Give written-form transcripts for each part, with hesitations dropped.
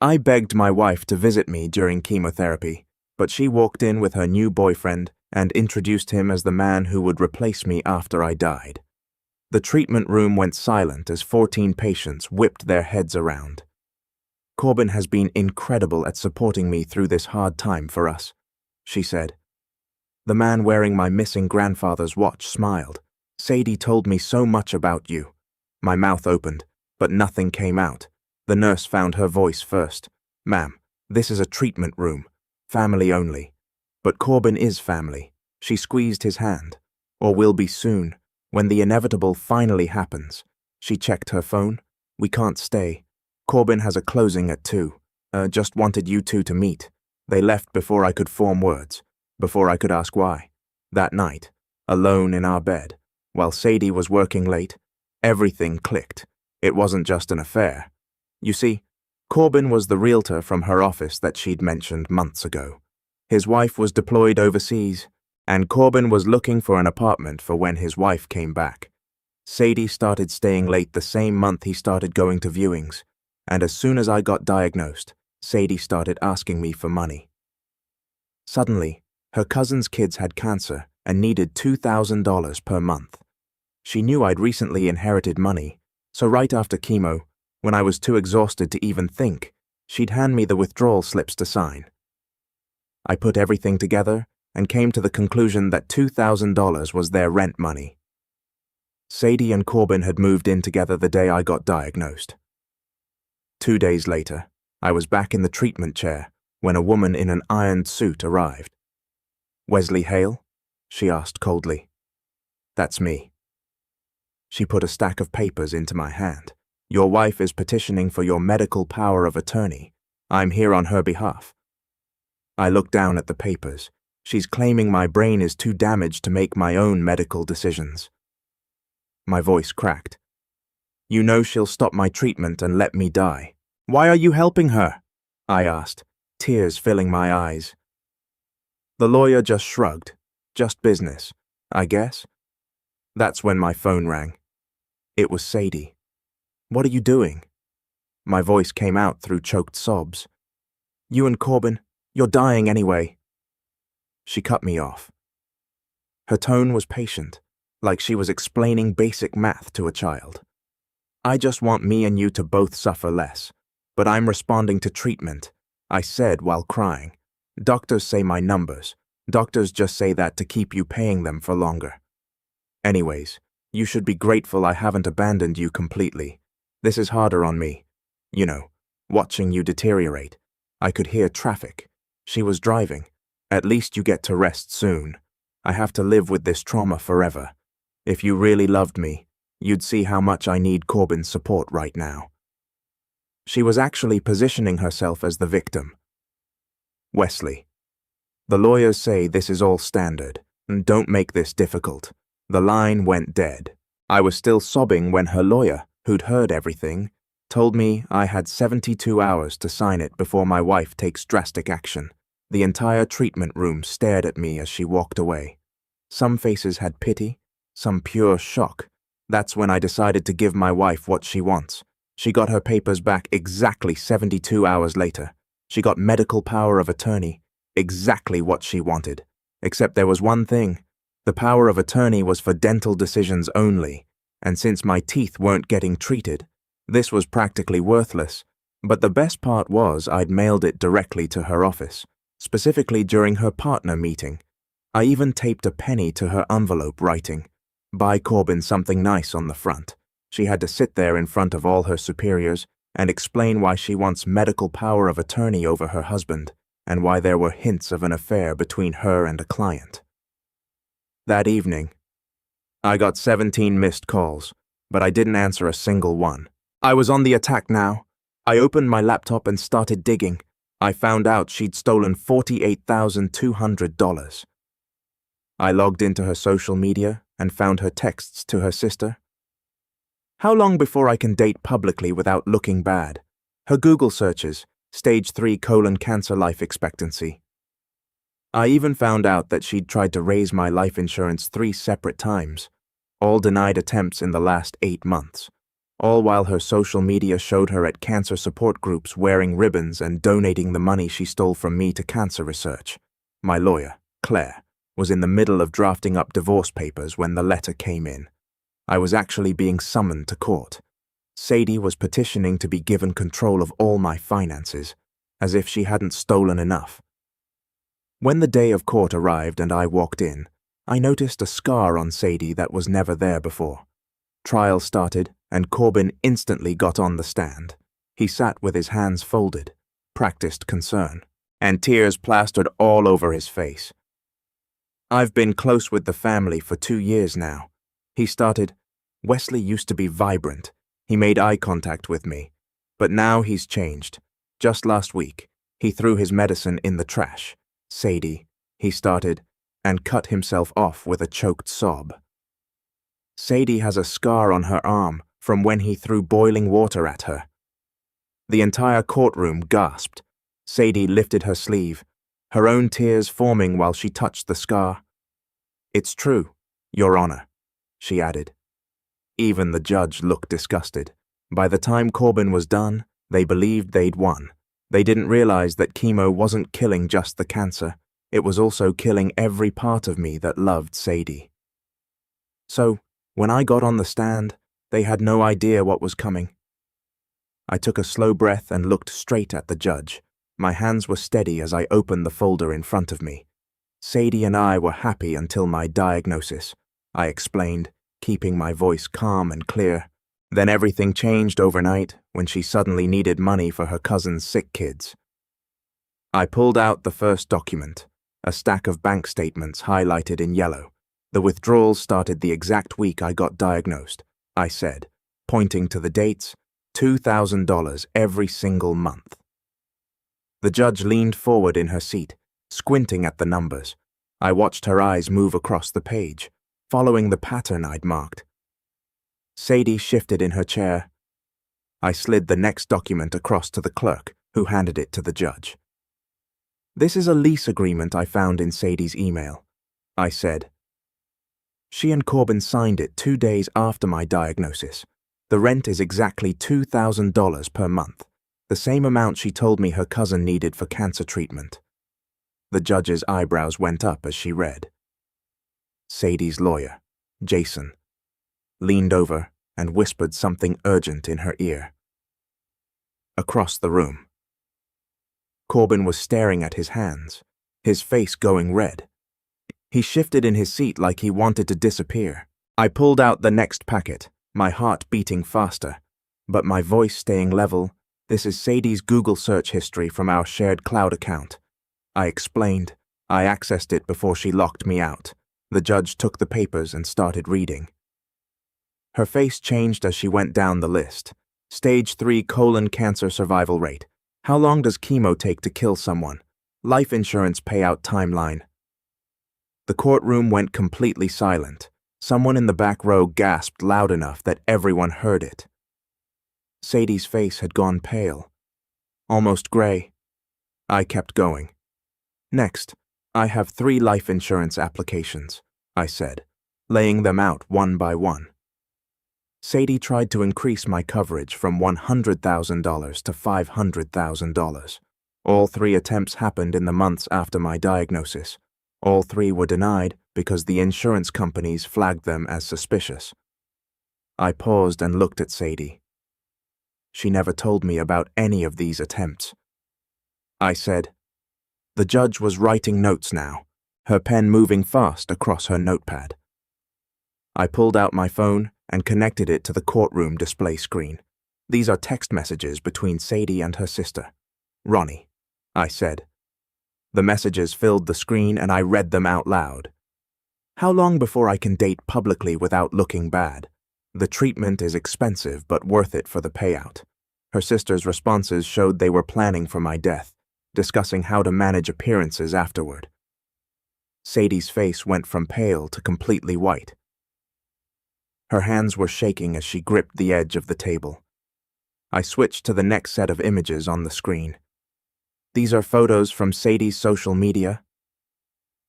I begged my wife to visit me during chemotherapy, but she walked in with her new boyfriend and introduced him as the man who would replace me after I died. The treatment room went silent as 14 patients whipped their heads around. "Corbin has been incredible at supporting me through this hard time for us," she said. The man wearing my missing grandfather's watch smiled. "Sadie told me so much about you." My mouth opened, but nothing came out. The nurse found her voice first. "Ma'am, this is a treatment room. Family only." "But Corbin is family." She squeezed his hand. "Or will be soon, when the inevitable finally happens." She checked her phone. "We can't stay. Corbin has a closing at 2. Just wanted you two to meet." They left before I could form words, before I could ask why. That night, alone in our bed, while Sadie was working late, everything clicked. It wasn't just an affair. You see, Corbin was the realtor from her office that she'd mentioned months ago. His wife was deployed overseas, and Corbin was looking for an apartment for when his wife came back. Sadie started staying late the same month he started going to viewings, and as soon as I got diagnosed, Sadie started asking me for money. Suddenly, her cousin's kids had cancer and needed $2,000 per month. She knew I'd recently inherited money, so right after chemo, when I was too exhausted to even think, she'd hand me the withdrawal slips to sign. I put everything together and came to the conclusion that $2,000 was their rent money. Sadie and Corbin had moved in together the day I got diagnosed. 2 days later, I was back in the treatment chair when a woman in an ironed suit arrived. "Wesley Hale?" she asked coldly. "That's me." She put a stack of papers into my hand. "Your wife is petitioning for your medical power of attorney. I'm here on her behalf." I looked down at the papers. She's claiming my brain is too damaged to make my own medical decisions. My voice cracked. "You know she'll stop my treatment and let me die. Why are you helping her?" I asked, tears filling my eyes. The lawyer just shrugged. "Just business, I guess." That's when my phone rang. It was Sadie. "What are you doing?" My voice came out through choked sobs. "You and Corbin, you're dying anyway." She cut me off. Her tone was patient, like she was explaining basic math to a child. "I just want me and you to both suffer less, but I'm responding to treatment," I said while crying. "Doctors say my numbers. Doctors just say that to keep you paying them for longer. Anyways, you should be grateful I haven't abandoned you completely. This is harder on me. You know, watching you deteriorate. I could hear traffic. She was driving. At least you get to rest soon. I have to live with this trauma forever. If you really loved me, you'd see how much I need Corbin's support right now." She was actually positioning herself as the victim. "Wesley, the lawyers say this is all standard, and don't make this difficult." The line went dead. I was still sobbing when her lawyer, who'd heard everything, told me I had 72 hours to sign it before my wife takes drastic action. The entire treatment room stared at me as she walked away. Some faces had pity, some pure shock. That's when I decided to give my wife what she wants. She got her papers back exactly 72 hours later. She got medical power of attorney, exactly what she wanted. Except there was one thing. The power of attorney was for dental decisions only, and since my teeth weren't getting treated, this was practically worthless. But the best part was I'd mailed it directly to her office, specifically during her partner meeting. I even taped a penny to her envelope writing, "Buy Corbin something nice" on the front. She had to sit there in front of all her superiors and explain why she wants medical power of attorney over her husband, and why there were hints of an affair between her and a client. That evening, I got 17 missed calls, but I didn't answer a single one. I was on the attack now. I opened my laptop and started digging. I found out she'd stolen $48,200. I logged into her social media and found her texts to her sister. "How long before I can date publicly without looking bad?" Her Google searches, stage 3 colon cancer life expectancy. I even found out that she'd tried to raise my life insurance 3 separate times, all denied attempts in the last 8 months. all while her social media showed her at cancer support groups wearing ribbons and donating the money she stole from me to cancer research. My lawyer, Claire, was in the middle of drafting up divorce papers when the letter came in. I was actually being summoned to court. Sadie was petitioning to be given control of all my finances, as if she hadn't stolen enough. When the day of court arrived and I walked in, I noticed a scar on Sadie that was never there before. Trial started, and Corbin instantly got on the stand. He sat with his hands folded, practiced concern, and tears plastered all over his face. "I've been close with the family for 2 years now," he started. "Wesley used to be vibrant. He made eye contact with me. But now he's changed. Just last week, he threw his medicine in the trash. Sadie," he started, and cut himself off with a choked sob. "Sadie has a scar on her arm from when he threw boiling water at her." The entire courtroom gasped. Sadie lifted her sleeve, her own tears forming while she touched the scar. "It's true, Your Honor," she added. Even the judge looked disgusted. By the time Corbin was done, they believed they'd won. They didn't realize that chemo wasn't killing just the cancer. It was also killing every part of me that loved Sadie. So, when I got on the stand, they had no idea what was coming. I took a slow breath and looked straight at the judge. My hands were steady as I opened the folder in front of me. "Sadie and I were happy until my diagnosis," I explained, keeping my voice calm and clear. "Then everything changed overnight when she suddenly needed money for her cousin's sick kids." I pulled out the first document, a stack of bank statements highlighted in yellow. "The withdrawals started the exact week I got diagnosed," I said, pointing to the dates, $2,000 every single month. The judge leaned forward in her seat, squinting at the numbers. I watched her eyes move across the page, following the pattern I'd marked. Sadie shifted in her chair. I slid the next document across to the clerk, who handed it to the judge. "This is a lease agreement I found in Sadie's email," I said. "She and Corbin signed it 2 days after my diagnosis. The rent is exactly $2,000 per month, the same amount she told me her cousin needed for cancer treatment." The judge's eyebrows went up as she read. Sadie's lawyer, Jason, leaned over and whispered something urgent in her ear. Across the room, Corbin was staring at his hands, his face going red. He shifted in his seat like he wanted to disappear. I pulled out the next packet, my heart beating faster, but my voice staying level. "This is Sadie's Google search history from our shared cloud account," I explained. "I accessed it before she locked me out." The judge took the papers and started reading. Her face changed as she went down the list. Stage 3 colon cancer survival rate. How long does chemo take to kill someone? Life insurance payout timeline. The courtroom went completely silent. Someone in the back row gasped loud enough that everyone heard it. Sadie's face had gone pale, almost gray. I kept going. "Next, I have 3 life insurance applications," I said, laying them out one by one. Sadie tried to increase my coverage from $100,000 to $500,000. All 3 attempts happened in the months after my diagnosis. All 3 were denied because the insurance companies flagged them as suspicious. I paused and looked at Sadie. She never told me about any of these attempts. I said. The judge was writing notes now, her pen moving fast across her notepad. I pulled out my phone and connected it to the courtroom display screen. "These are text messages between Sadie and her sister. Ronnie," I said. The messages filled the screen and I read them out loud. "How long before I can date publicly without looking bad? The treatment is expensive but worth it for the payout." Her sister's responses showed they were planning for my death, discussing how to manage appearances afterward. Sadie's face went from pale to completely white. Her hands were shaking as she gripped the edge of the table. I switched to the next set of images on the screen. "These are photos from Sadie's social media,"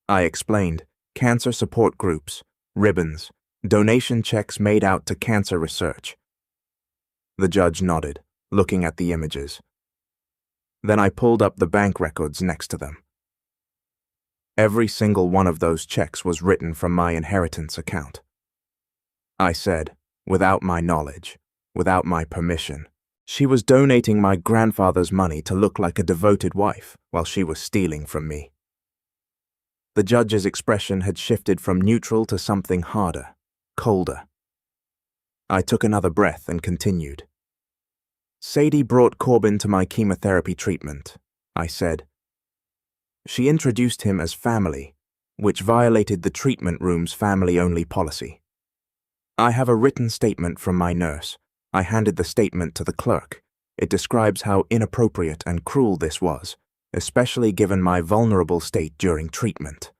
I explained. "Cancer support groups, ribbons, donation checks made out to cancer research." The judge nodded, looking at the images. Then I pulled up the bank records next to them. Every single one of those checks was written from my inheritance account. I said, without my knowledge, without my permission, she was donating my grandfather's money to look like a devoted wife while she was stealing from me. The judge's expression had shifted from neutral to something harder, colder. I took another breath and continued. Sadie brought Corbin to my chemotherapy treatment, I said. She introduced him as family, which violated the treatment room's family-only policy. I have a written statement from my nurse. I handed the statement to the clerk. It describes how inappropriate and cruel this was, especially given my vulnerable state during treatment.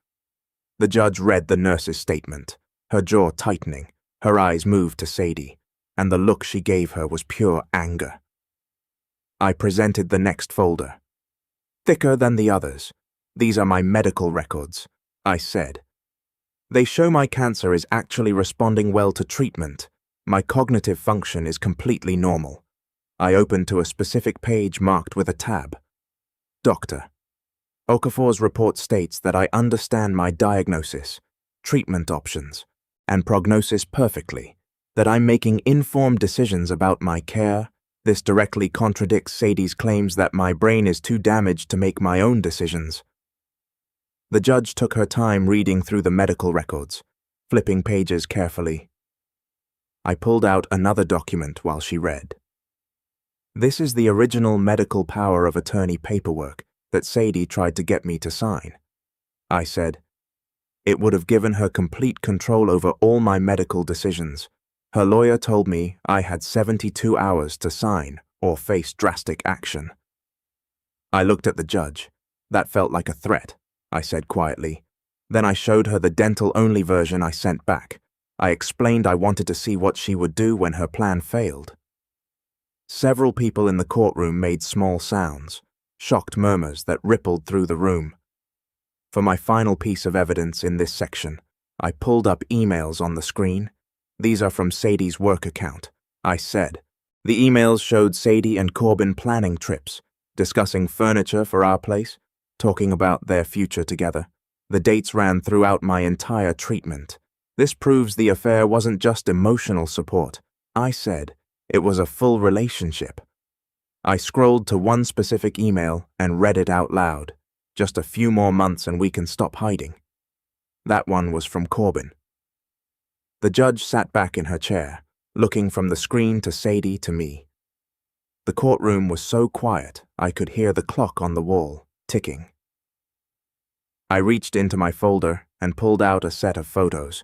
The judge read the nurse's statement, her jaw tightening, her eyes moved to Sadie, and the look she gave her was pure anger. I presented the next folder. Thicker than the others. These are my medical records, I said. They show my cancer is actually responding well to treatment. My cognitive function is completely normal. I opened to a specific page marked with a tab. Doctor, Okafor's report states that I understand my diagnosis, treatment options, and prognosis perfectly, that I'm making informed decisions about my care. This directly contradicts Sadie's claims that my brain is too damaged to make my own decisions. The judge took her time reading through the medical records, flipping pages carefully. I pulled out another document while she read. This is the original medical power of attorney paperwork that Sadie tried to get me to sign. I said, it would have given her complete control over all my medical decisions. Her lawyer told me I had 72 hours to sign or face drastic action. I looked at the judge. That felt like a threat, I said quietly. Then I showed her the dental-only version I sent back. I explained I wanted to see what she would do when her plan failed. Several people in the courtroom made small sounds, shocked murmurs that rippled through the room. For my final piece of evidence in this section, I pulled up emails on the screen. These are from Sadie's work account, I said. The emails showed Sadie and Corbin planning trips, discussing furniture for our place, talking about their future together. The dates ran throughout my entire treatment. This proves the affair wasn't just emotional support. I said it was a full relationship. I scrolled to one specific email and read it out loud. Just a few more months and we can stop hiding. That one was from Corbin. The judge sat back in her chair, looking from the screen to Sadie to me. The courtroom was so quiet I could hear the clock on the wall ticking. I reached into my folder and pulled out a set of photos.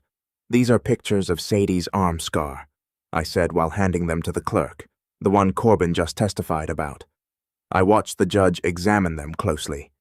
These are pictures of Sadie's arm scar, I said while handing them to the clerk, the one Corbin just testified about. I watched the judge examine them closely.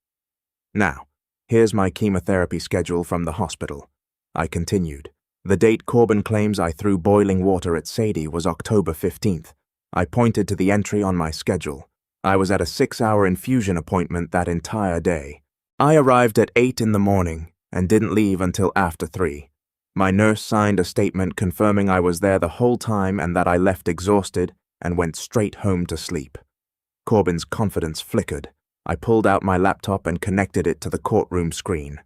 Now, here's my chemotherapy schedule from the hospital, I continued. The date Corbin claims I threw boiling water at Sadie was October 15th. I pointed to the entry on my schedule. I was at a 6-hour infusion appointment that entire day. I arrived at 8 in the morning and didn't leave until after 3. My nurse signed a statement confirming I was there the whole time and that I left exhausted and went straight home to sleep. Corbin's confidence flickered. I pulled out my laptop and connected it to the courtroom screen.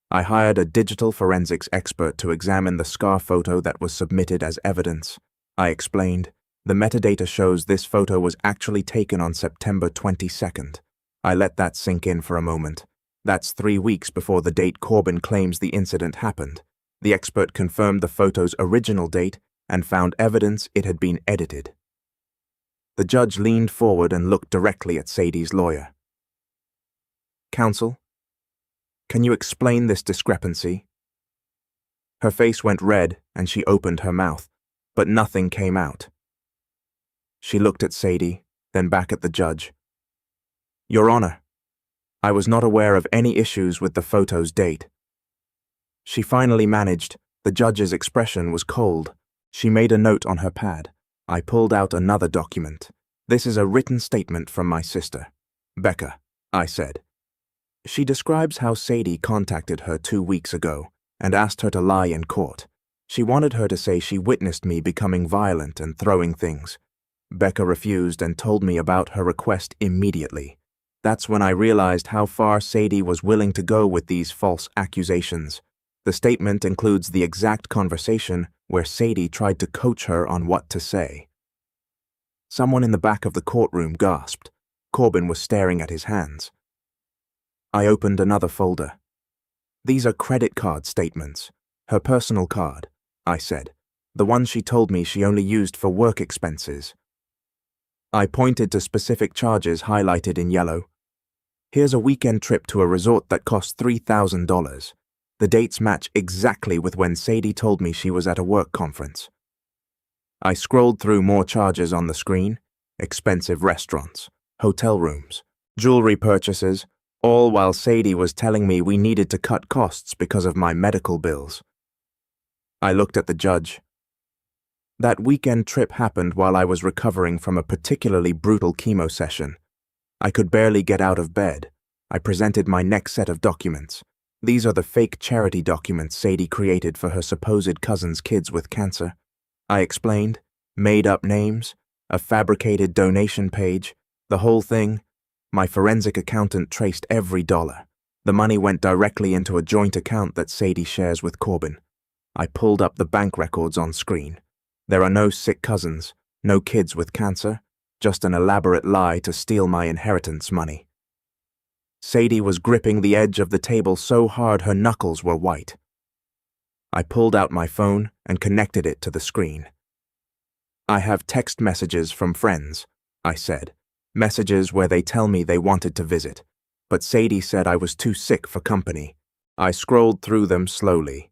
I hired a digital forensics expert to examine the scar photo that was submitted as evidence. I explained, the metadata shows this photo was actually taken on September 22nd. I let that sink in for a moment. That's 3 weeks before the date Corbin claims the incident happened. The expert confirmed the photo's original date and found evidence it had been edited. The judge leaned forward and looked directly at Sadie's lawyer. Counsel, can you explain this discrepancy? Her face went red and she opened her mouth, but nothing came out. She looked at Sadie, then back at the judge. Your Honor, I was not aware of any issues with the photo's date. She finally managed. The judge's expression was cold. She made a note on her pad. I pulled out another document. This is a written statement from my sister. Becca, I said. She describes how Sadie contacted her 2 weeks ago and asked her to lie in court. She wanted her to say she witnessed me becoming violent and throwing things. Becca refused and told me about her request immediately. That's when I realized how far Sadie was willing to go with these false accusations. The statement includes the exact conversation where Sadie tried to coach her on what to say. Someone in the back of the courtroom gasped. Corbin was staring at his hands. I opened another folder. These are credit card statements. Her personal card, I said. The one she told me she only used for work expenses. I pointed to specific charges highlighted in yellow. Here's a weekend trip to a resort that cost $3,000. The dates match exactly with when Sadie told me she was at a work conference. I scrolled through more charges on the screen: expensive restaurants, hotel rooms, jewelry purchases, all while Sadie was telling me we needed to cut costs because of my medical bills. I looked at the judge. That weekend trip happened while I was recovering from a particularly brutal chemo session. I could barely get out of bed. I presented my next set of documents. These are the fake charity documents Sadie created for her supposed cousin's kids with cancer. I explained, made up names, a fabricated donation page, the whole thing. My forensic accountant traced every dollar. The money went directly into a joint account that Sadie shares with Corbin. I pulled up the bank records on screen. There are no sick cousins, no kids with cancer, just an elaborate lie to steal my inheritance money. Sadie was gripping the edge of the table so hard her knuckles were white. I pulled out my phone and connected it to the screen. I have text messages from friends, I said. Messages where they tell me they wanted to visit, but Sadie said I was too sick for company. I scrolled through them slowly.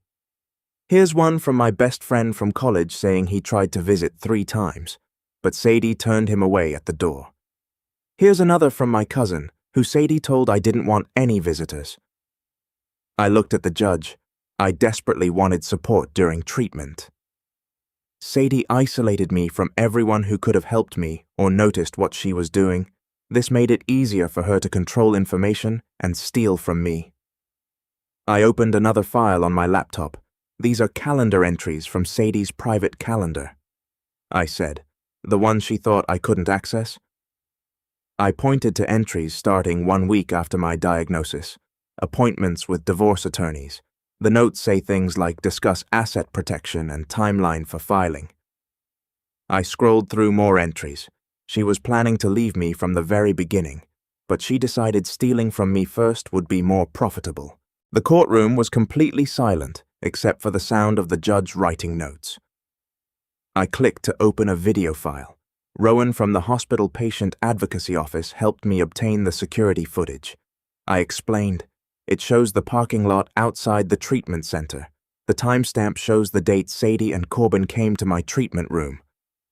Here's one from my best friend from college saying he tried to visit 3 times, but Sadie turned him away at the door. Here's another from my cousin, who Sadie told I didn't want any visitors. I looked at the judge. I desperately wanted support during treatment. Sadie isolated me from everyone who could have helped me or noticed what she was doing. This made it easier for her to control information and steal from me. I opened another file on my laptop. These are calendar entries from Sadie's private calendar, I said, the one she thought I couldn't access. I pointed to entries starting 1 week after my diagnosis, appointments with divorce attorneys. The notes say things like discuss asset protection and timeline for filing. I scrolled through more entries. She was planning to leave me from the very beginning, but she decided stealing from me first would be more profitable. The courtroom was completely silent, except for the sound of the judge writing notes. I clicked to open a video file. Rowan from the hospital patient advocacy office helped me obtain the security footage. I explained, it shows the parking lot outside the treatment center. The timestamp shows the date Sadie and Corbin came to my treatment room.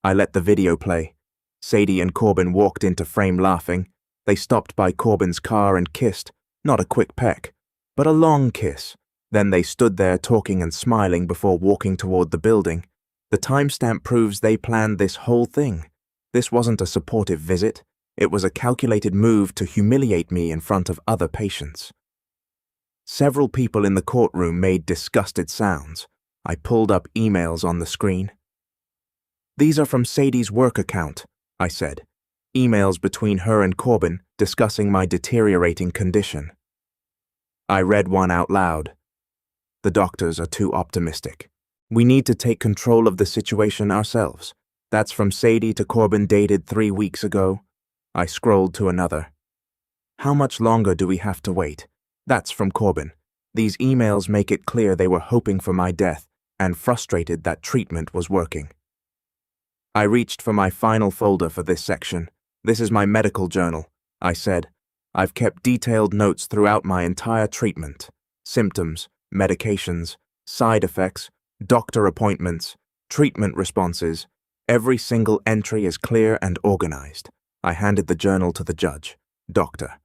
I let the video play. Sadie and Corbin walked into frame laughing. They stopped by Corbin's car and kissed, not a quick peck, but a long kiss. Then they stood there talking and smiling before walking toward the building. The timestamp proves they planned this whole thing. This wasn't a supportive visit. It was a calculated move to humiliate me in front of other patients. Several people in the courtroom made disgusted sounds. I pulled up emails on the screen. These are from Sadie's work account, I said. Emails between her and Corbin discussing my deteriorating condition. I read one out loud. The doctors are too optimistic. We need to take control of the situation ourselves. That's from Sadie to Corbin dated 3 weeks ago. I scrolled to another. How much longer do we have to wait? That's from Corbin. These emails make it clear they were hoping for my death and frustrated that treatment was working. I reached for my final folder for this section. This is my medical journal, I said. I've kept detailed notes throughout my entire treatment. Symptoms, medications, side effects, doctor appointments, treatment responses. Every single entry is clear and organized. I handed the journal to the judge, Dr.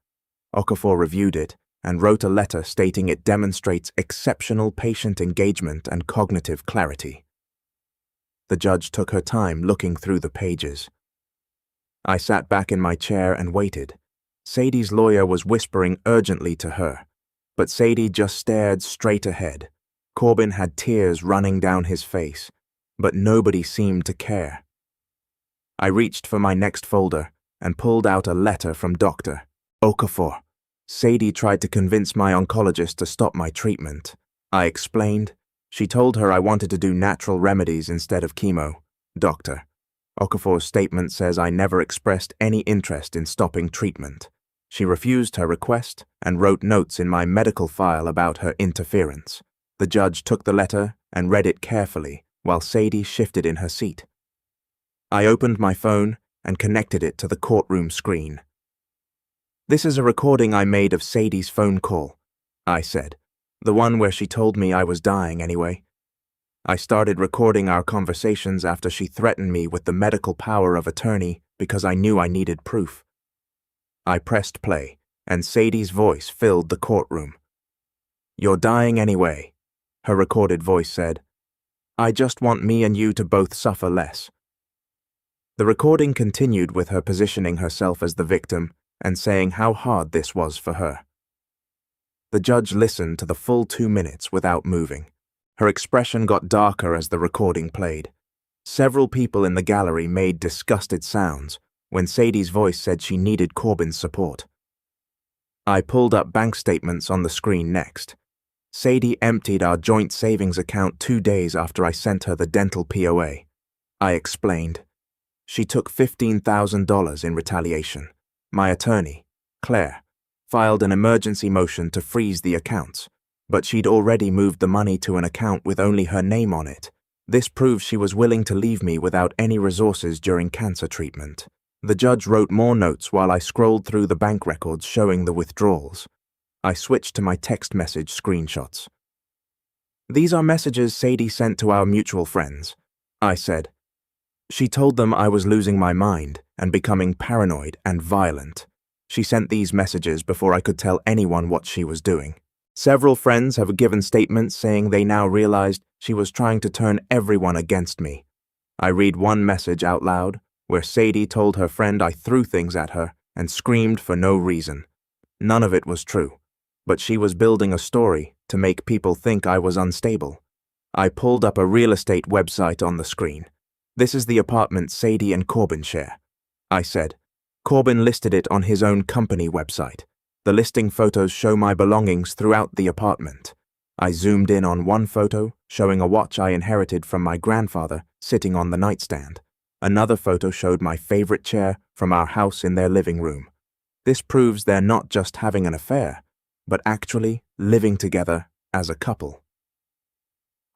Okafor reviewed it and wrote a letter stating it demonstrates exceptional patient engagement and cognitive clarity. The judge took her time looking through the pages. I sat back in my chair and waited. Sadie's lawyer was whispering urgently to her, but Sadie just stared straight ahead. Corbin had tears running down his face, but nobody seemed to care. I reached for my next folder and pulled out a letter from Dr. Okafor. Sadie tried to convince my oncologist to stop my treatment. I explained. She told her I wanted to do natural remedies instead of chemo. Dr. Okafor's statement says I never expressed any interest in stopping treatment. She refused her request and wrote notes in my medical file about her interference. The judge took the letter and read it carefully while Sadie shifted in her seat. I opened my phone and connected it to the courtroom screen. "This is a recording I made of Sadie's phone call," I said. "The one where she told me I was dying anyway." I started recording our conversations after she threatened me with the medical power of attorney because I knew I needed proof. I pressed play, and Sadie's voice filled the courtroom. "You're dying anyway," her recorded voice said. "I just want me and you to both suffer less." The recording continued with her positioning herself as the victim and saying how hard this was for her. The judge listened to the full 2 minutes without moving. Her expression got darker as the recording played. Several people in the gallery made disgusted sounds when Sadie's voice said she needed Corbin's support. I pulled up bank statements on the screen next. Sadie emptied our joint savings account 2 days after I sent her the dental POA. I explained. She took $15,000 in retaliation. My attorney, Claire, filed an emergency motion to freeze the accounts, but she'd already moved the money to an account with only her name on it. This proves she was willing to leave me without any resources during cancer treatment. The judge wrote more notes while I scrolled through the bank records showing the withdrawals. I switched to my text message screenshots. "These are messages Sadie sent to our mutual friends," I said. "She told them I was losing my mind and becoming paranoid and violent. She sent these messages before I could tell anyone what she was doing. Several friends have given statements saying they now realized she was trying to turn everyone against me." I read one message out loud where Sadie told her friend I threw things at her and screamed for no reason. None of it was true, but she was building a story to make people think I was unstable. I pulled up a real estate website on the screen. "This is the apartment Sadie and Corbin share," I said. Corbin listed it on his own company website. The listing photos show my belongings throughout the apartment. I zoomed in on one photo, showing a watch I inherited from my grandfather sitting on the nightstand. Another photo showed my favorite chair from our house in their living room. This proves they're not just having an affair, but actually living together as a couple.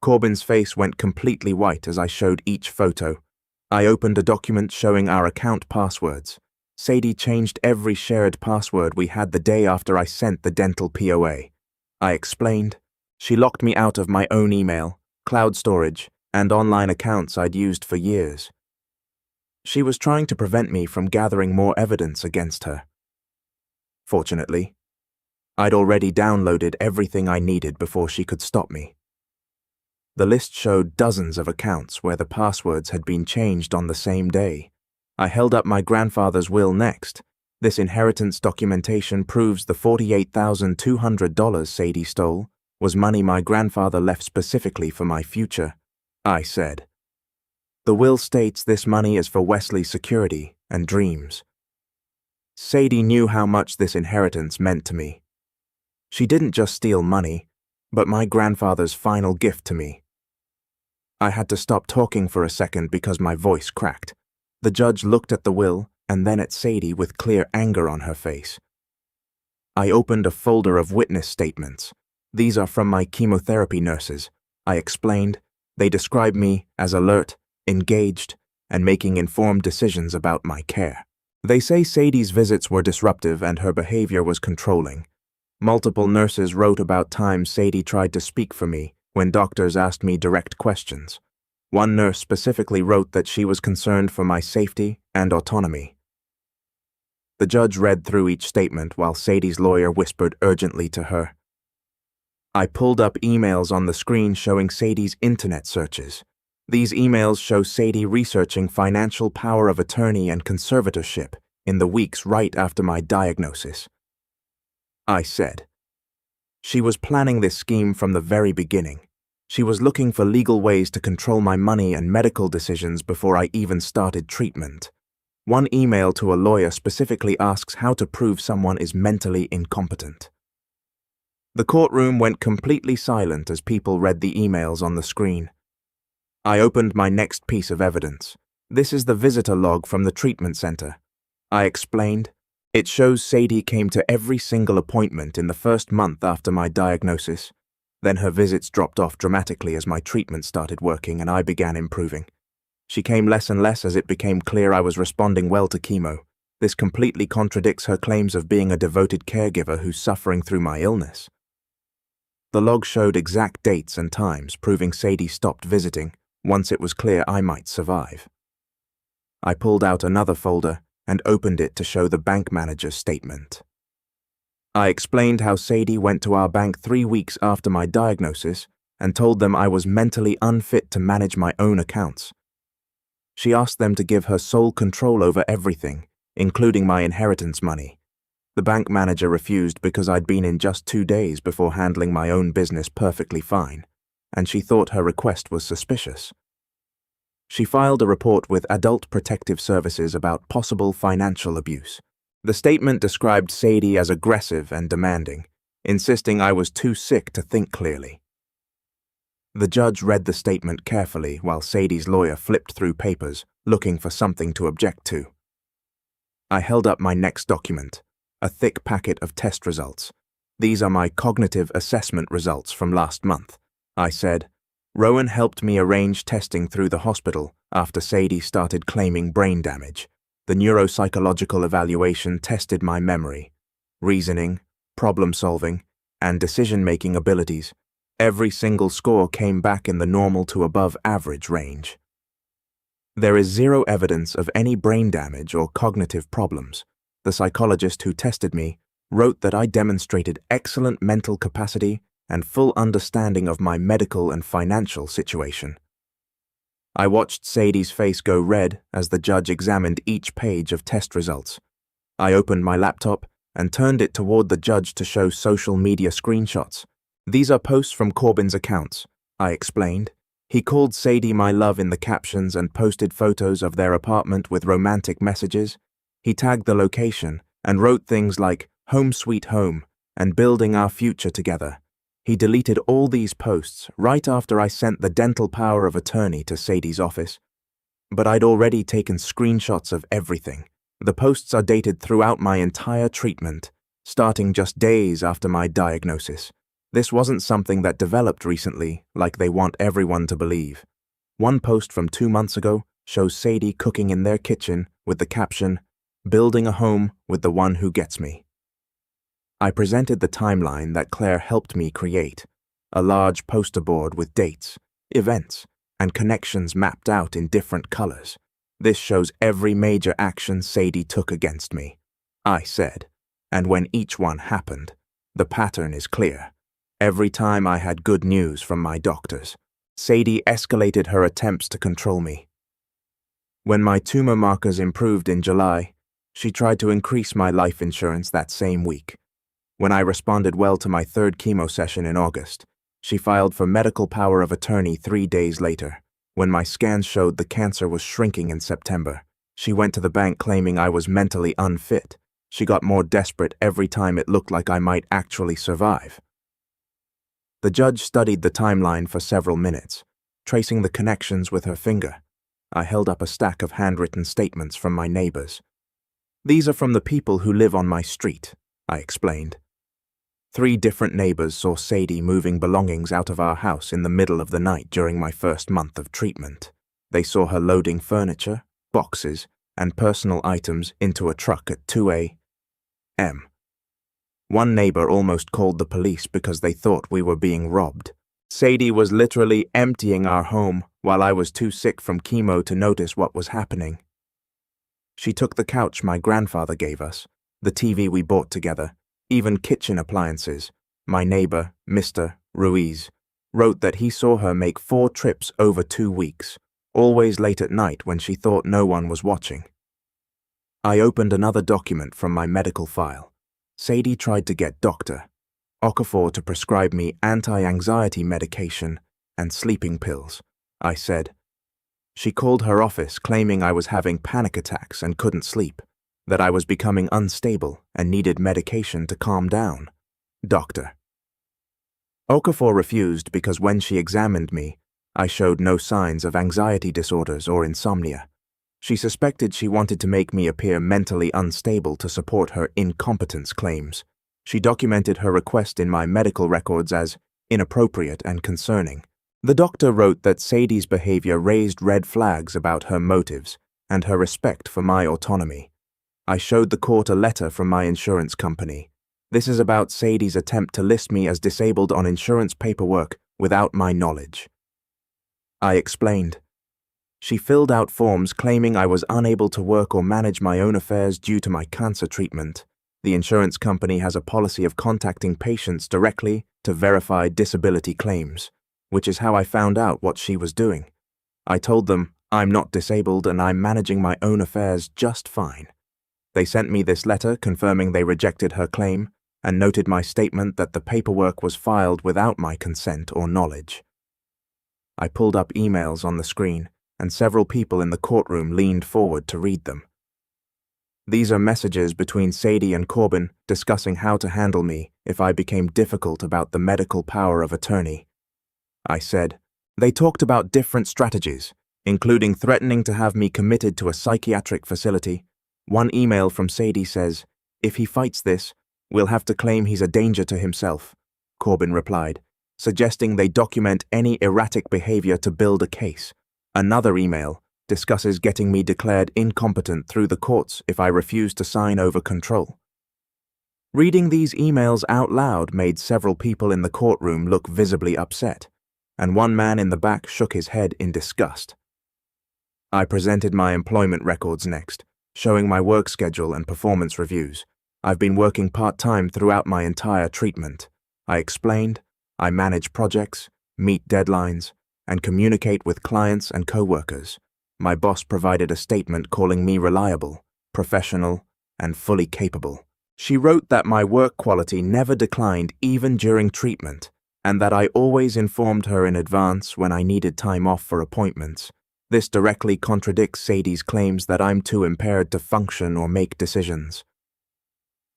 Corbin's face went completely white as I showed each photo. I opened a document showing our account passwords. Sadie changed every shared password we had the day after I sent the dental POA. I explained. She locked me out of my own email, cloud storage, and online accounts I'd used for years. She was trying to prevent me from gathering more evidence against her. Fortunately, I'd already downloaded everything I needed before she could stop me. The list showed dozens of accounts where the passwords had been changed on the same day. I held up my grandfather's will next. This inheritance documentation proves the $48,200 Sadie stole was money my grandfather left specifically for my future, I said. The will states this money is for Wesley's security and dreams. Sadie knew how much this inheritance meant to me. She didn't just steal money, but my grandfather's final gift to me. I had to stop talking for a second because my voice cracked. The judge looked at the will and then at Sadie with clear anger on her face. I opened a folder of witness statements. "These are from my chemotherapy nurses," I explained. "They describe me as alert, engaged, and making informed decisions about my care. They say Sadie's visits were disruptive and her behavior was controlling. Multiple nurses wrote about times Sadie tried to speak for me when doctors asked me direct questions. One nurse specifically wrote that she was concerned for my safety and autonomy." The judge read through each statement while Sadie's lawyer whispered urgently to her. I pulled up emails on the screen showing Sadie's internet searches. These emails show Sadie researching financial power of attorney and conservatorship in the weeks right after my diagnosis. I said. She was planning this scheme from the very beginning. She was looking for legal ways to control my money and medical decisions before I even started treatment. One email to a lawyer specifically asks how to prove someone is mentally incompetent. The courtroom went completely silent as people read the emails on the screen. I opened my next piece of evidence. This is the visitor log from the treatment center. I explained. It shows Sadie came to every single appointment in the first month after my diagnosis. Then her visits dropped off dramatically as my treatment started working and I began improving. She came less and less as it became clear I was responding well to chemo. This completely contradicts her claims of being a devoted caregiver who's suffering through my illness. The log showed exact dates and times, proving Sadie stopped visiting once it was clear I might survive. I pulled out another folder and opened it to show the bank manager's statement. I explained how Sadie went to our bank 3 weeks after my diagnosis and told them I was mentally unfit to manage my own accounts. She asked them to give her sole control over everything, including my inheritance money. The bank manager refused because I'd been in just 2 days before handling my own business perfectly fine, and she thought her request was suspicious. She filed a report with Adult Protective Services about possible financial abuse. The statement described Sadie as aggressive and demanding, insisting I was too sick to think clearly. The judge read the statement carefully while Sadie's lawyer flipped through papers, looking for something to object to. I held up my next document, a thick packet of test results. These are my cognitive assessment results from last month. I said, Rowan helped me arrange testing through the hospital after Sadie started claiming brain damage. The neuropsychological evaluation tested my memory, reasoning, problem-solving, and decision-making abilities. Every single score came back in the normal to above average range. There is zero evidence of any brain damage or cognitive problems. The psychologist who tested me wrote that I demonstrated excellent mental capacity and full understanding of my medical and financial situation. I watched Sadie's face go red as the judge examined each page of test results. I opened my laptop and turned it toward the judge to show social media screenshots. These are posts from Corbin's accounts, I explained. He called Sadie my love in the captions and posted photos of their apartment with romantic messages. He tagged the location and wrote things like home sweet home and building our future together. He deleted all these posts right after I sent the dental power of attorney to Sadie's office. But I'd already taken screenshots of everything. The posts are dated throughout my entire treatment, starting just days after my diagnosis. This wasn't something that developed recently, like they want everyone to believe. One post from 2 months ago shows Sadie cooking in their kitchen with the caption, "Building a home with the one who gets me." I presented the timeline that Claire helped me create, a large poster board with dates, events, and connections mapped out in different colors. This shows every major action Sadie took against me, I said, and when each one happened, the pattern is clear. Every time I had good news from my doctors, Sadie escalated her attempts to control me. When my tumor markers improved in July, she tried to increase my life insurance that same week. When I responded well to my 3rd chemo session in August, she filed for medical power of attorney 3 days later. When my scans showed the cancer was shrinking in September, she went to the bank claiming I was mentally unfit. She got more desperate every time it looked like I might actually survive. The judge studied the timeline for several minutes, tracing the connections with her finger. I held up a stack of handwritten statements from my neighbors. These are from the people who live on my street, I explained. 3 different neighbors saw Sadie moving belongings out of our house in the middle of the night during my first month of treatment. They saw her loading furniture, boxes, and personal items into a truck at 2 a.m. One neighbor almost called the police because they thought we were being robbed. Sadie was literally emptying our home while I was too sick from chemo to notice what was happening. She took the couch my grandfather gave us, the TV we bought together, even kitchen appliances. My neighbor, Mr. Ruiz, wrote that he saw her make 4 trips over 2 weeks, always late at night when she thought no one was watching. I opened another document from my medical file. Sadie tried to get Dr. Okafor to prescribe me anti-anxiety medication and sleeping pills, I said. She called her office claiming I was having panic attacks and couldn't sleep, that I was becoming unstable and needed medication to calm down. Doctor. Okafor refused because when she examined me, I showed no signs of anxiety disorders or insomnia. She suspected she wanted to make me appear mentally unstable to support her incompetence claims. She documented her request in my medical records as inappropriate and concerning. The doctor wrote that Sadie's behavior raised red flags about her motives and her respect for my autonomy. I showed the court a letter from my insurance company. This is about Sadie's attempt to list me as disabled on insurance paperwork without my knowledge. I explained. She filled out forms claiming I was unable to work or manage my own affairs due to my cancer treatment. The insurance company has a policy of contacting patients directly to verify disability claims, which is how I found out what she was doing. I told them I'm not disabled and I'm managing my own affairs just fine. They sent me this letter confirming they rejected her claim and noted my statement that the paperwork was filed without my consent or knowledge. I pulled up emails on the screen, and several people in the courtroom leaned forward to read them. These are messages between Sadie and Corbin discussing how to handle me if I became difficult about the medical power of attorney. I said. They talked about different strategies, including threatening to have me committed to a psychiatric facility. One email from Sadie says, "If he fights this, we'll have to claim he's a danger to himself," Corbin replied, suggesting they document any erratic behavior to build a case. Another email discusses getting me declared incompetent through the courts if I refuse to sign over control. Reading these emails out loud made several people in the courtroom look visibly upset, and one man in the back shook his head in disgust. I presented my employment records next, showing my work schedule and performance reviews. I've been working part-time throughout my entire treatment. I explained, I manage projects, meet deadlines, and communicate with clients and co-workers. My boss provided a statement calling me reliable, professional, and fully capable. She wrote that my work quality never declined even during treatment, and that I always informed her in advance when I needed time off for appointments. This directly contradicts Sadie's claims that I'm too impaired to function or make decisions.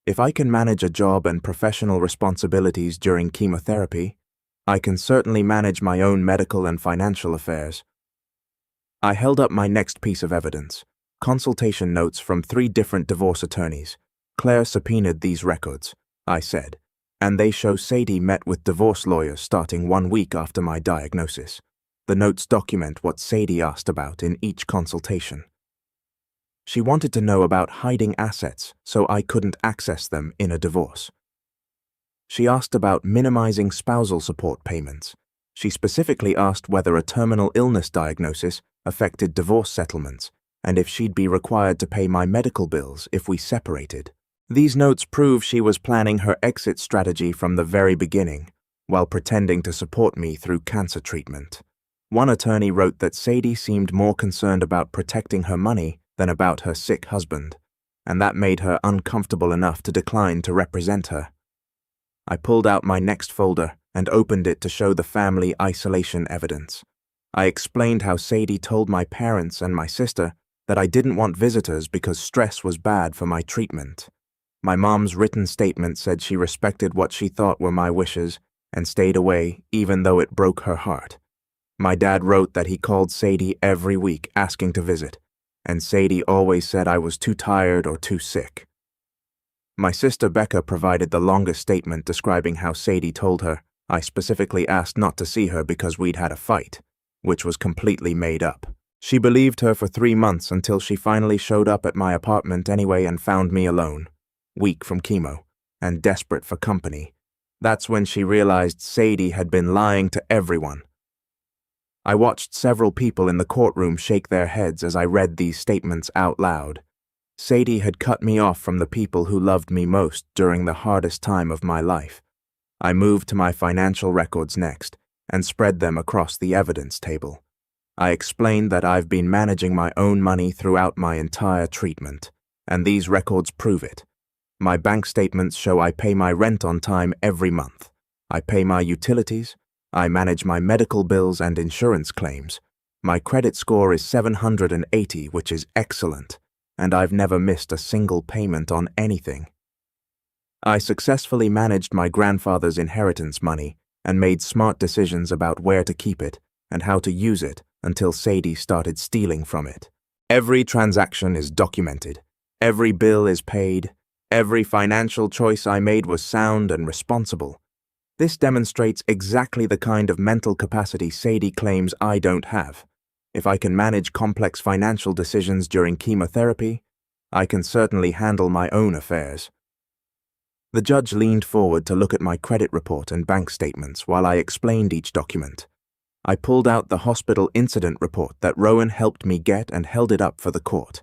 If I can manage a job and professional responsibilities during chemotherapy, I can certainly manage my own medical and financial affairs. I held up my next piece of evidence, consultation notes from 3 different divorce attorneys. Claire subpoenaed these records, I said, and they show Sadie met with divorce lawyers starting 1 week after my diagnosis. The notes document what Sadie asked about in each consultation. She wanted to know about hiding assets so I couldn't access them in a divorce. She asked about minimizing spousal support payments. She specifically asked whether a terminal illness diagnosis affected divorce settlements and if she'd be required to pay my medical bills if we separated. These notes prove she was planning her exit strategy from the very beginning, while pretending to support me through cancer treatment. One attorney wrote that Sadie seemed more concerned about protecting her money than about her sick husband, and that made her uncomfortable enough to decline to represent her. I pulled out my next folder and opened it to show the family isolation evidence. I explained how Sadie told my parents and my sister that I didn't want visitors because stress was bad for my treatment. My mom's written statement said she respected what she thought were my wishes and stayed away even though it broke her heart. My dad wrote that he called Sadie every week asking to visit, and Sadie always said I was too tired or too sick. My sister Becca provided the longest statement describing how Sadie told her I specifically asked not to see her because we'd had a fight, which was completely made up. She believed her for 3 months until she finally showed up at my apartment anyway and found me alone, weak from chemo, and desperate for company. That's when she realized Sadie had been lying to everyone. I watched several people in the courtroom shake their heads as I read these statements out loud. Sadie had cut me off from the people who loved me most during the hardest time of my life. I moved to my financial records next and spread them across the evidence table. I explained that I've been managing my own money throughout my entire treatment, and these records prove it. My bank statements show I pay my rent on time every month. I pay my utilities. I manage my medical bills and insurance claims. My credit score is 780, which is excellent, and I've never missed a single payment on anything. I successfully managed my grandfather's inheritance money and made smart decisions about where to keep it and how to use it until Sadie started stealing from it. Every transaction is documented. Every bill is paid. Every financial choice I made was sound and responsible. This demonstrates exactly the kind of mental capacity Sadie claims I don't have. If I can manage complex financial decisions during chemotherapy, I can certainly handle my own affairs. The judge leaned forward to look at my credit report and bank statements while I explained each document. I pulled out the hospital incident report that Rowan helped me get and held it up for the court.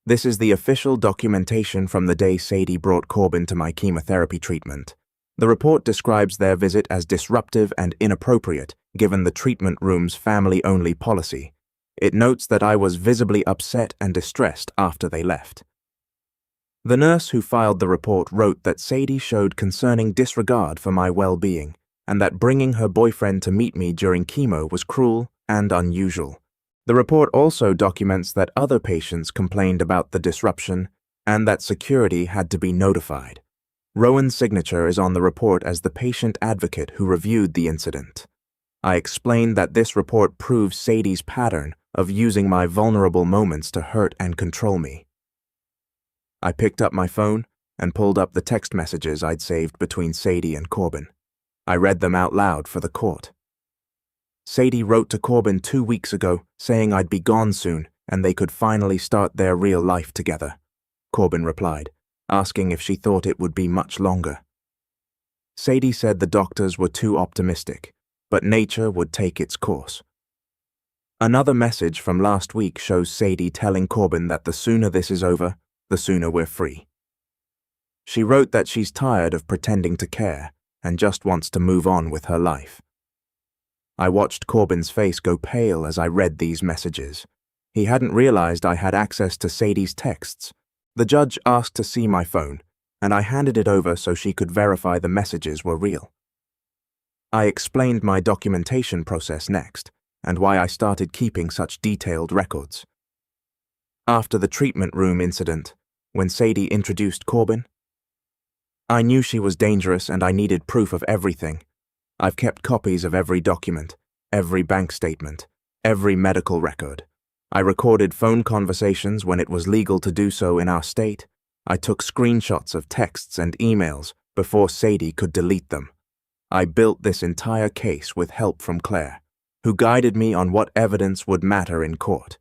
This is the official documentation from the day Sadie brought Corbin to my chemotherapy treatment. The report describes their visit as disruptive and inappropriate, given the treatment room's family-only policy. It notes that I was visibly upset and distressed after they left. The nurse who filed the report wrote that Sadie showed concerning disregard for my well-being, and that bringing her boyfriend to meet me during chemo was cruel and unusual. The report also documents that other patients complained about the disruption and that security had to be notified. Rowan's signature is on the report as the patient advocate who reviewed the incident. I explained that this report proves Sadie's pattern of using my vulnerable moments to hurt and control me. I picked up my phone and pulled up the text messages I'd saved between Sadie and Corbin. I read them out loud for the court. Sadie wrote to Corbin 2 weeks ago saying I'd be gone soon and they could finally start their real life together. Corbin replied, asking if she thought it would be much longer. Sadie said the doctors were too optimistic, but nature would take its course. Another message from last week shows Sadie telling Corbin that the sooner this is over, the sooner we're free. She wrote that she's tired of pretending to care and just wants to move on with her life. I watched Corbin's face go pale as I read these messages. He hadn't realized I had access to Sadie's texts. The judge asked to see my phone, and I handed it over so she could verify the messages were real. I explained my documentation process next, and why I started keeping such detailed records. After the treatment room incident, when Sadie introduced Corbin, I knew she was dangerous and I needed proof of everything. I've kept copies of every document, every bank statement, every medical record. I recorded phone conversations when it was legal to do so in our state. I took screenshots of texts and emails before Sadie could delete them. I built this entire case with help from Claire, who guided me on what evidence would matter in court.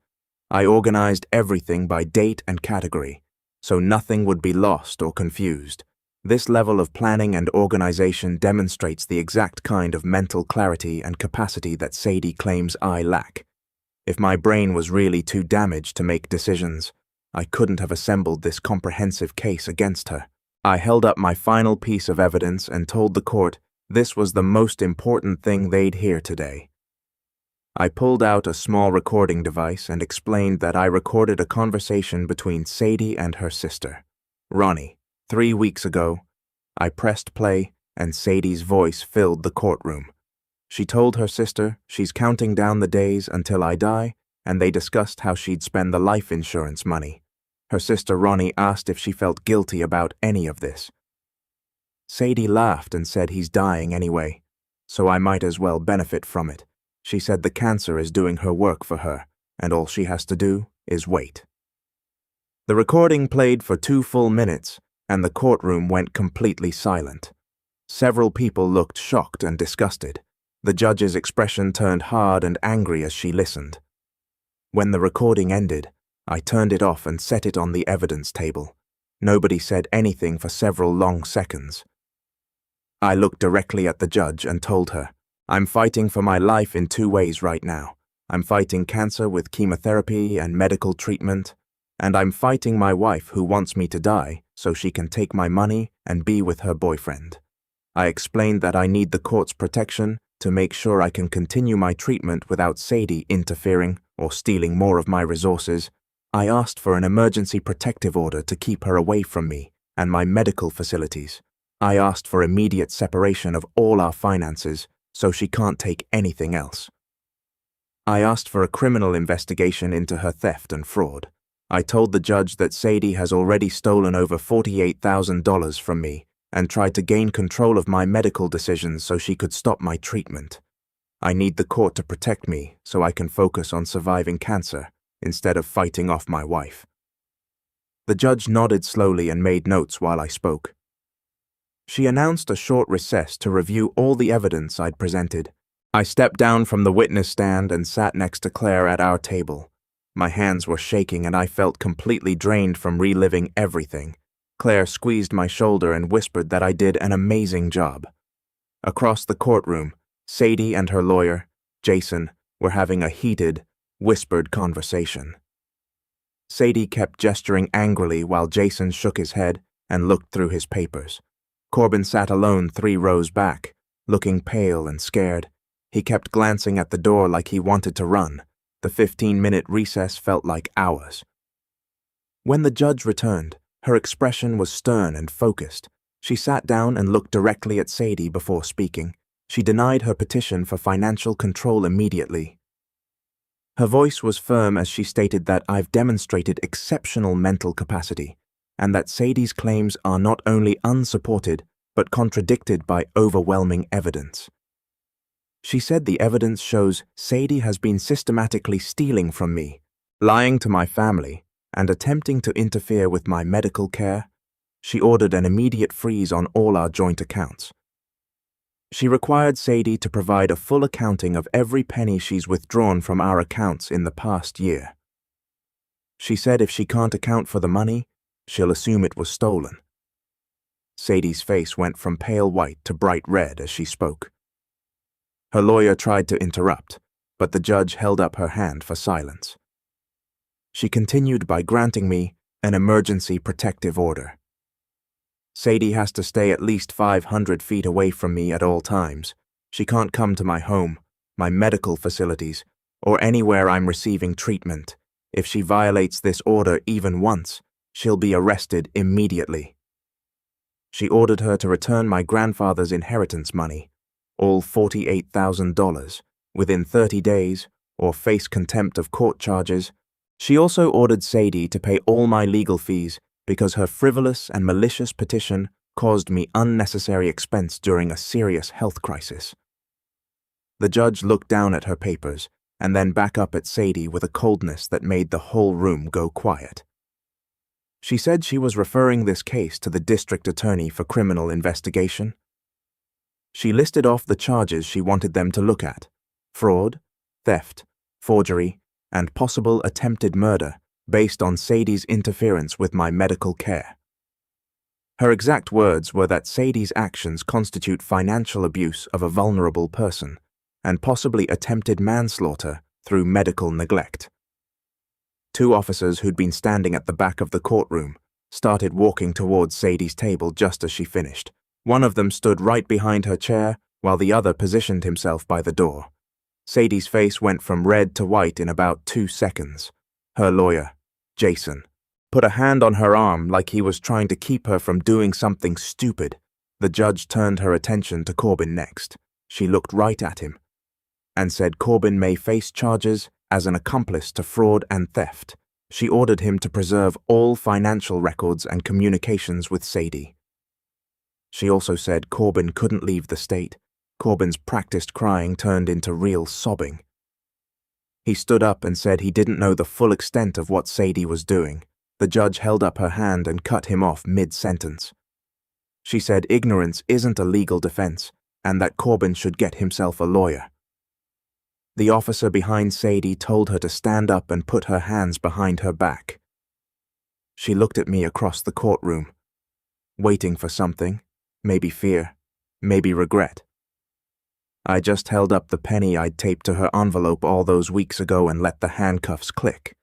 I organized everything by date and category, so nothing would be lost or confused. This level of planning and organization demonstrates the exact kind of mental clarity and capacity that Sadie claims I lack. If my brain was really too damaged to make decisions, I couldn't have assembled this comprehensive case against her. I held up my final piece of evidence and told the court this was the most important thing they'd hear today. I pulled out a small recording device and explained that I recorded a conversation between Sadie and her sister, Ronnie. 3 weeks ago, I pressed play and Sadie's voice filled the courtroom. She told her sister she's counting down the days until I die, and they discussed how she'd spend the life insurance money. Her sister Ronnie asked if she felt guilty about any of this. Sadie laughed and said he's dying anyway, so I might as well benefit from it. She said the cancer is doing her work for her, and all she has to do is wait. The recording played for 2 full minutes, and the courtroom went completely silent. Several people looked shocked and disgusted. The judge's expression turned hard and angry as she listened. When the recording ended, I turned it off and set it on the evidence table. Nobody said anything for several long seconds. I looked directly at the judge and told her, I'm fighting for my life in 2 ways right now. I'm fighting cancer with chemotherapy and medical treatment, and I'm fighting my wife who wants me to die so she can take my money and be with her boyfriend. I explained that I need the court's protection to make sure I can continue my treatment without Sadie interfering or stealing more of my resources. I asked for an emergency protective order to keep her away from me and my medical facilities. I asked for immediate separation of all our finances so she can't take anything else. I asked for a criminal investigation into her theft and fraud. I told the judge that Sadie has already stolen over $48,000 from me and tried to gain control of my medical decisions so she could stop my treatment. I need the court to protect me so I can focus on surviving cancer instead of fighting off my wife. The judge nodded slowly and made notes while I spoke. She announced a short recess to review all the evidence I'd presented. I stepped down from the witness stand and sat next to Claire at our table. My hands were shaking and I felt completely drained from reliving everything. Claire squeezed my shoulder and whispered that I did an amazing job. Across the courtroom, Sadie and her lawyer, Jason, were having a heated, whispered conversation. Sadie kept gesturing angrily while Jason shook his head and looked through his papers. Corbin sat alone 3 rows back, looking pale and scared. He kept glancing at the door like he wanted to run. The 15-minute recess felt like hours. When the judge returned, her expression was stern and focused. She sat down and looked directly at Sadie before speaking. She denied her petition for financial control immediately. Her voice was firm as she stated that I've demonstrated exceptional mental capacity and that Sadie's claims are not only unsupported but contradicted by overwhelming evidence. She said the evidence shows Sadie has been systematically stealing from me, lying to my family, and attempting to interfere with my medical care. She ordered an immediate freeze on all our joint accounts. She required Sadie to provide a full accounting of every penny she's withdrawn from our accounts in the past year. She said if she can't account for the money, she'll assume it was stolen. Sadie's face went from pale white to bright red as she spoke. Her lawyer tried to interrupt, but the judge held up her hand for silence. She continued by granting me an emergency protective order. Sadie has to stay at least 500 feet away from me at all times. She can't come to my home, my medical facilities, or anywhere I'm receiving treatment. If she violates this order even once, she'll be arrested immediately. She ordered her to return my grandfather's inheritance money, all $48,000, within 30 days, or face contempt of court charges. She also ordered Sadie to pay all my legal fees because her frivolous and malicious petition caused me unnecessary expense during a serious health crisis. The judge looked down at her papers and then back up at Sadie with a coldness that made the whole room go quiet. She said she was referring this case to the district attorney for criminal investigation. She listed off the charges she wanted them to look at: fraud, theft, forgery, and possible attempted murder based on Sadie's interference with my medical care. Her exact words were that Sadie's actions constitute financial abuse of a vulnerable person and possibly attempted manslaughter through medical neglect. 2 officers who'd been standing at the back of the courtroom started walking towards Sadie's table just as she finished. One of them stood right behind her chair while the other positioned himself by the door. Sadie's face went from red to white in about 2 seconds. Her lawyer, Jason, put a hand on her arm like he was trying to keep her from doing something stupid. The judge turned her attention to Corbin next. She looked right at him and said Corbin may face charges as an accomplice to fraud and theft. She ordered him to preserve all financial records and communications with Sadie. She also said Corbin couldn't leave the state. Corbin's practiced crying turned into real sobbing. He stood up and said he didn't know the full extent of what Sadie was doing. The judge held up her hand and cut him off mid-sentence. She said ignorance isn't a legal defense and that Corbin should get himself a lawyer. The officer behind Sadie told her to stand up and put her hands behind her back. She looked at me across the courtroom, waiting for something, maybe fear, maybe regret. I just held up the penny I'd taped to her envelope all those weeks ago and let the handcuffs click.